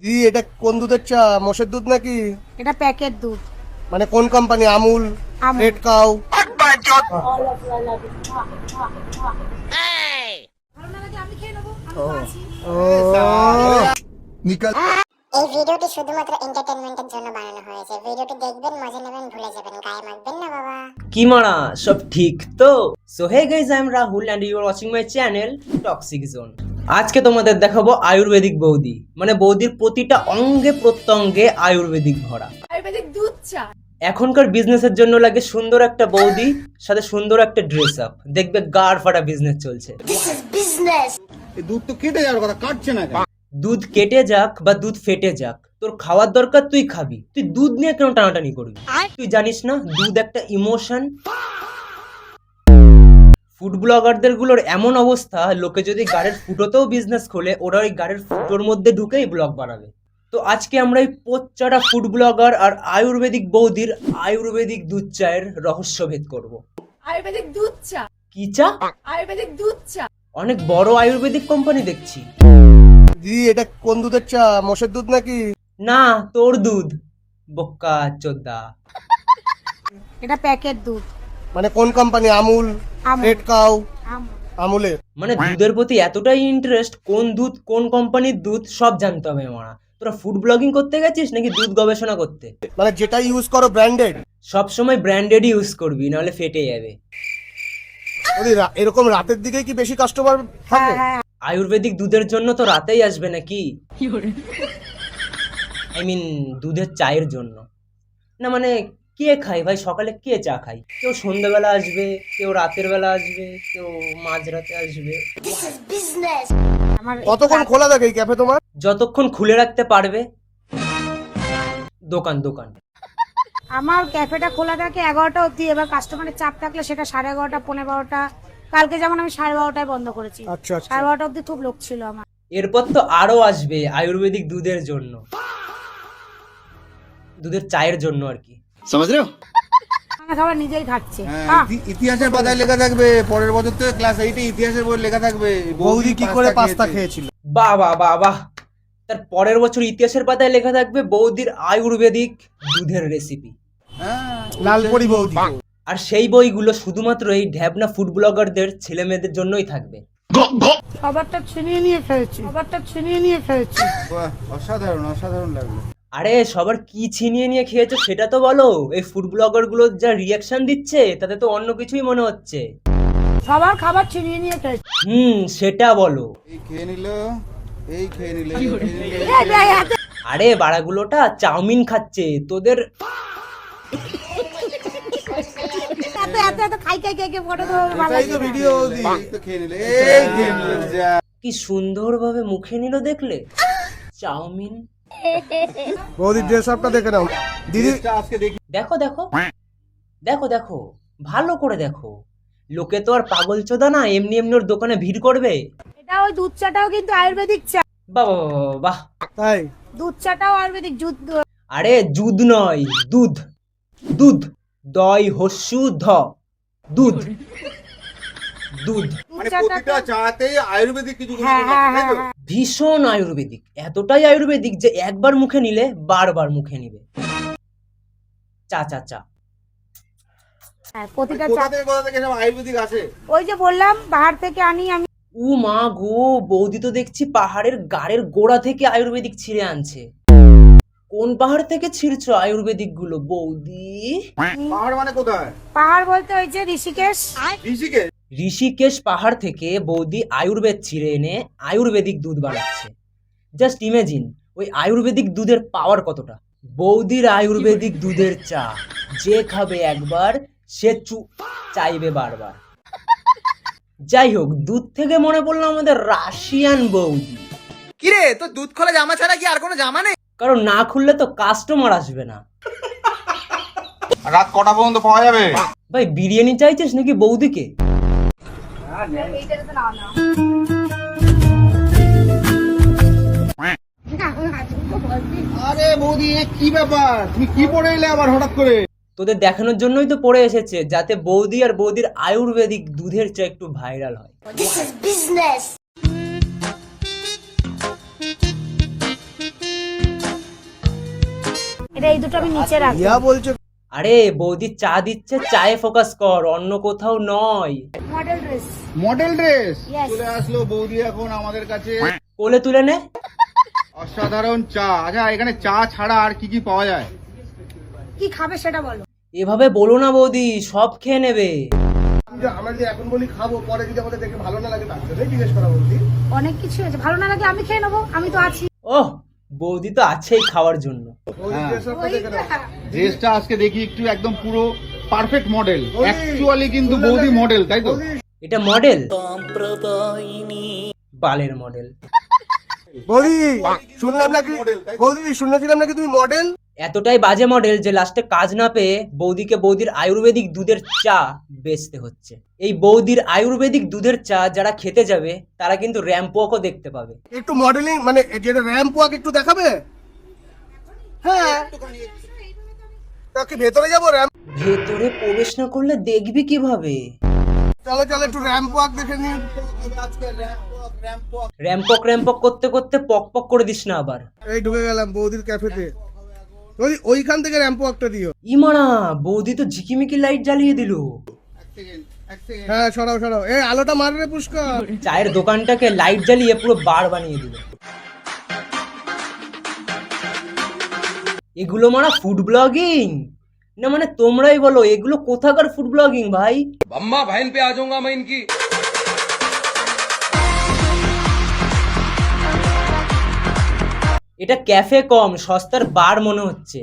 এটা কোন দুধের চা? মোষের দুধ নাকি? এটা প্যাকেট দুধ। মানে কোন company? Amul, Amul. Red cow? এই ভিডিওটি শুধুমাত্র এন্টারটেইনমেন্টের জন্য বানানো হয়েছে। ভিডিওটি দেখবেন, মজা নেবেন, ভুলে যাবেন, গায়ে মাখবেন না বাবা। কি মারা সব ঠিক তো? So hey guys, I am Rahul and you are watching my channel toxic zone. আজকে তোমাদের দেখাবো আয়ুর্বেদিক বৌদি, মানে বৌদির প্রতিটা অঙ্গে প্রত্যঙ্গে আয়ুর্বেদিক ভরা। আয়ুর্বেদিক দুধ চা। এখনকার বিজনেসের জন্য লাগে সুন্দর একটা বৌদি, সাথে সুন্দর একটা ড্রেস আপ, দেখবে গাড় ফাটা বিজনেস চলছে। এই দুধ তো কেটে যাওয়ার কথা, কাটছে না কেন? দুধ কেটে যাক বা দুধ ফেটে যাক, তোর খাওয়ার দরকার, তুই খাবি। তুই দুধ নিয়ে কেন টানাটানি করবি? তুই জানিস না দুধ একটা ইমোশন? ফুড ব্লগারদের গুলোর এমন অবস্থা, লোকে যদি গাড়ির ফুটোতেও বিজনেস খোলে, ওরা ওই গাড়ির ফুটোর মধ্যে ঢুকেই ব্লগ বানাবে। তো আজকে আমরা এই পোচ্চাটা ফুড ব্লগার আর আয়ুর্বেদিক বৌদির আয়ুর্বেদিক দুধ চায়ের রহস্যভেদ করব। আয়ুর্বেদিক দুধ চা। কি চা? আয়ুর্বেদিক দুধ চা। অনেক বড় আয়ুর্বেদিক কোম্পানি দেখছি। এটা কোন দুধের চা? মোষের দুধ নাকি? না, তোর দুধ, বোকা চোদা। এটা প্যাকেট দুধ। মানে কোন company? Amul, Amul. Red Cow? Amul. আমুলের। মানে দুধের প্রতি এতটাই ইন্টারেস্ট, কোন দুধ কোন কোম্পানির দুধ সব জানতে হবে মারা। তোরা ফুড ব্লগিং করতে গেছিস নাকি দুধ গবেষণা করতে? মানে যেটা ইউজ করো ব্র্যান্ডেড? সব সময় ব্র্যান্ডেডই ইউজ করবি, নাহলে ফেটে যাবে। এরকম রাতের দিকে কি বেশি কাস্টমার থাকে? আয়ুর্বেদিক দুধের জন্য তো রাতেই আসবে নাকি? আই মিন দুধের চায়ের জন্য না। মানে কে খায় ভাই সকালে? কে চা খায়? কেউ সন্ধ্যাবেলা আসবে, কেউ রাতের বেলা আসবে, কেউ মাঝরাতে আসবে। আমার কতক্ষণ খোলা থাকে এই ক্যাফে তোমার? যতক্ষণ খুলে রাখতে পারবে। দোকান দোকান আমার ক্যাফেটা খোলা থাকে 11টা অবধি। এবার কাস্টমারের চাপ থাকলে সেটা 11:30, 12:15। কালকে যেমন আমি 12:30টায় বন্ধ করেছি। আচ্ছা আচ্ছা। 12:30 অবধি খুব লোক ছিল আমার। এরপর তো আরো আসবে আয়ুর্বেদিক দুধের জন্য, দুধের চায়ের জন্য আর কি। আমার খাবার নিজেই খাচ্ছে। ইতিহাসের পাতায় লেখা থাকবে, পরের বছর থেকে ক্লাস 8 এ ইতিহাসের বই লেখা থাকবে বৌদি কি করে পাস্তা খেয়েছিল। বাহ বাহ বাহ বাহ। তার পরের বছর ইতিহাসের পাতায় লেখা থাকবে বৌদির আয়ুর্বেদিক দুধের রেসিপি। লালপরি বৌদি। আর সেই বইগুলো শুধুমাত্র এই ঢ্যাবনা ফুড ব্লগারদের ছেলে মেয়েদের জন্যই থাকবে। খাবারটা ছিনিয়ে নিয়ে খেয়েছি। বাহ, অসাধারণ অসাধারণ লাগলো। আরে সবার কি ছিনিয়ে নিয়ে খেয়েছো সেটা তো বলো। এই ফুড ব্লগার গুলো যা রিয়াকশন দিচ্ছে তাতে তো অন্য কিছুই মনে হচ্ছে। সবার খাবার ছিনিয়ে নিয়ে খেয়েছি। সেটা বলো। এই খেয়ে নিল, এই খেয়ে নিল, আরে বাড়াগুলোটা চাউমিন খাচ্ছে, তোদের এত খাই ফটো তো ভালো এটাই তো ভিডিও। এই তো খেয়ে নিল, এই খেয়ে নিল, যা। কি সুন্দরভাবে মুখে নিল দেখলে চাউমিন। বৌদির ড্রেস আপটা দেখে নাও দিদি। টেস্টটা আজকে দেখি। দেখো দেখো দেখো দেখো, ভালো করে দেখো। লোকে তো আর পাগল চোদা না, এমনি এমনি ওর দোকানে ভিড় করবে। এটা ওই দুধ চাটাও কিন্তু আয়ুর্বেদিক চা। বাহ বাহ বাহ বাহ। তাই? দুধ চাটাও আয়ুর্বেদিক আরে দুধ নয়, দুধ। দুধ, দয় হস্যু ধ, দুধ। দুধ মানে প্রতিটা চাতেই আয়ুর্বেদিক কিছু কিছু হ্যাঁ, থাকে, হ্যাঁ, তাই তো? হ্যাঁ। ভীষণ আয়ুর্বেদিক, এতটাই আয়ুর্বেদিক যে একবার মুখে নিলে বারবার মুখে নিবে। চা চা চা। প্রতিটা কোথা চা। থেকে কোথা থেকে সব আয়ুর্বেদিক আসে? ওই যে বললাম পাহাড় থেকে আনি আমি। উ মা গো, বৌদি তো দেখছি পাহাড়ের গাড়ের গোড়া থেকে আয়ুর্বেদিক ছিঁড়ে আনছে। কোন পাহাড় থেকে ছিঁড়ছো আয়ুর্বেদিক গুলো বৌদি? পাহাড় মানে কোথায়? পাহাড় বলতে ওই যে ঋষিকেশ। ঋষিকেশ? ঋষিকেশ পাহাড় থেকে বৌদি আয়ুর্বেদ ছিঁড়ে এনে আয়ুর্বেদিক দুধ বানাচ্ছে। জাস্ট ইমেজিন ওই আয়ুর্বেদিক দুধের পাওয়ার কতটা। বৌদির আয়ুর্বেদিক দুধের চা যে খাবে একবার সে চাইবে বারবার। যাই হোক, দুধ থেকে মনে পড়লো আমাদের রাশিয়ান বৌদি। কিরে তো দুধ খোলা জামা ছাড়া কি আর কোনো জামা নেই? কারণ না খুললে তো কাস্টমার আসবে না। রাত কটা পর্যন্ত পাওয়া যাবে? ভাই বিরিয়ানি চাইছিস নাকি বৌদিকে? আরে বৌদি, এ কি ব্যাপার? তুমি কি পড়ে এলে আবার হঠাৎ করে? তোদের দেখানোর জন্যই তো পড়ে এসেছে, যাতে বৌদি আর বৌদির আয়ুর্বেদিক দুধের চা একটু ভাইরাল হয়। এটা এই দুটো আমি নিচে রাখি। ইয়া বলছো আরে বৌদি চা দিচ্ছে, চায়ে ফোকাস কর, অন্য কোথাও নয়। Model dress. Model dress Yes. চলে আসলো বৌদি এখন আমাদের কাছে। কোলে তুলে নে। অসাধারণ চা। আচ্ছা এখানে চা ছাড়া আর কি কি পাওয়া যায়? কি খাবে সেটা বলো। এভাবে বলো না বৌদি, সব খেয়ে নেবে। আমরা যে এখন বলি খাবো, পরে যদি আমাদের দেখে ভালো না লাগে তার জন্যই জিজ্ঞেস করা বৌদি। অনেক কিছু আছে, ভালো না লাগে আমি খেয়ে নেবো, আমি তো আছি। ওহ, বৌদি তো আছেই খাওয়ার জন্য। ড্রেসটা আজকে দেখি একটু একদম পুরো পারফেক্ট মডেল। অ্যাকচুয়ালি কিন্তু বৌদি মডেল, তাই তো? এটা মডেল? বালের মডেল। বৌদি শুনলাম নাকি তুমি মডেল? এতটাই বাজে মডেল যে লাস্টে কাজ না পেয়ে বৌদিকে বৌদির আয়ুর্বেদিক দুধের চা বেচতে হচ্ছে। এই বৌদির আয়ুর্বেদিক দুধের চা যারা খেতে যাবে তারা কিন্তু র্যাম্প ওয়াকও দেখতে পাবে। একটু মডেলিং মানে যেটা র্যাম্প ওয়াক একটু দেখাবে? হ্যাঁ, তাকে ভেতরে যাবো র্যাম্প? ভেতরে প্রবেশ না করলে দেখবি কিভাবে? চলো চলো একটু র্যাম্প ওয়াক দেখে নিই। র্যাম্পক করতে করতে পক পক করে দিস না আবার। এই ঢুকে গেলাম বৌদির ক্যাফেতে। ওইখান থেকে র্যাম্প ওয়াকটা দিও। ইমানা, বৌদি তো ঝিকিমিকি লাইট জ্বালিয়ে দিল। হ্যাঁ সরাও এই আলোটা মার রে পুষ্কর। চায়ের দোকানটাকে লাইট জ্বালিয়ে পুরো বার বানিয়ে দিল। এগুলো মারা ফুড ব্লগিং না? মানে তোমরাই বলো এগুলো কোথাকার ফুড ব্লগিং ভাই? अम्मा बहन पे आ जाऊंगा मैं इनकी। এটা ক্যাফে কম, সস্তার বার মনে হচ্ছে।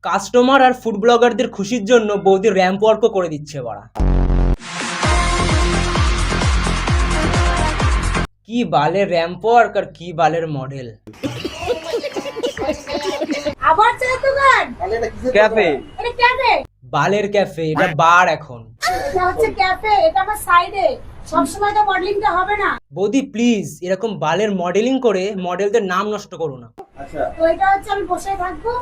কাস্টমার আর ফুড ব্লগারদের খুশির জন্য বৌদি র্যাম্প ওয়ার্কও করে দিচ্ছে বাড়া। কি বালের র্যাম্প ওয়ার্ক আর কি বালের মডেল। আবার চায়ের দোকান? कैफे এটা ক্যাফে? বালের ক্যাফে, এটা বার এখন। এটা হচ্ছে ক্যাফে, এটা আমার সাইডে। সবসময় তো মডেলিংটা হবে না। বৌদি প্লিজ এরকম বালের মডেলিং করে মডেলদের নাম নষ্ট করো না। তো এটা হচ্ছে আমি বসে থাকবো,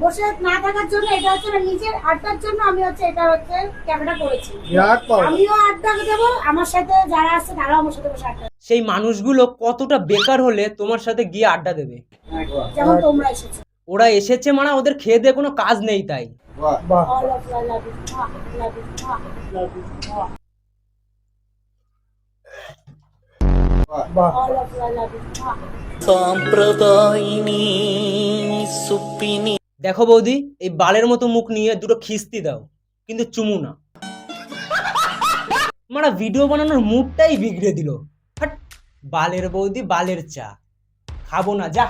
বসে না থাকার জন্য এটা হচ্ছে আমার নিজের আড্ডার জন্য আমি হচ্ছে এটা হচ্ছে ক্যাফেটা করেছি। আমিও আড্ডা দেবো, আমার সাথে যারা আছে তারাও আমার সাথে বসে আড্ডা। সেই মানুষগুলো কতটা বেকার হলে তোমার সাথে গিয়ে আড্ডা দেবে? যেমন তোমরা এসেছো। ওরা এসেছে মানে ওদের খেয়ে দিয়ে কোনো কাজ নেই তাই। All of you, I love you. Love you. Love you. All of you, I love you. দেখো বৌদি, এই বালের মতো মুখ নিয়ে দুটো খিস্তি দাও, কিন্তু চুমু না। মারা ভিডিও বানানোর মুডটাই বিগড়ে দিল। হাট, বালের বৌদি বালের চা খাবো না, যা।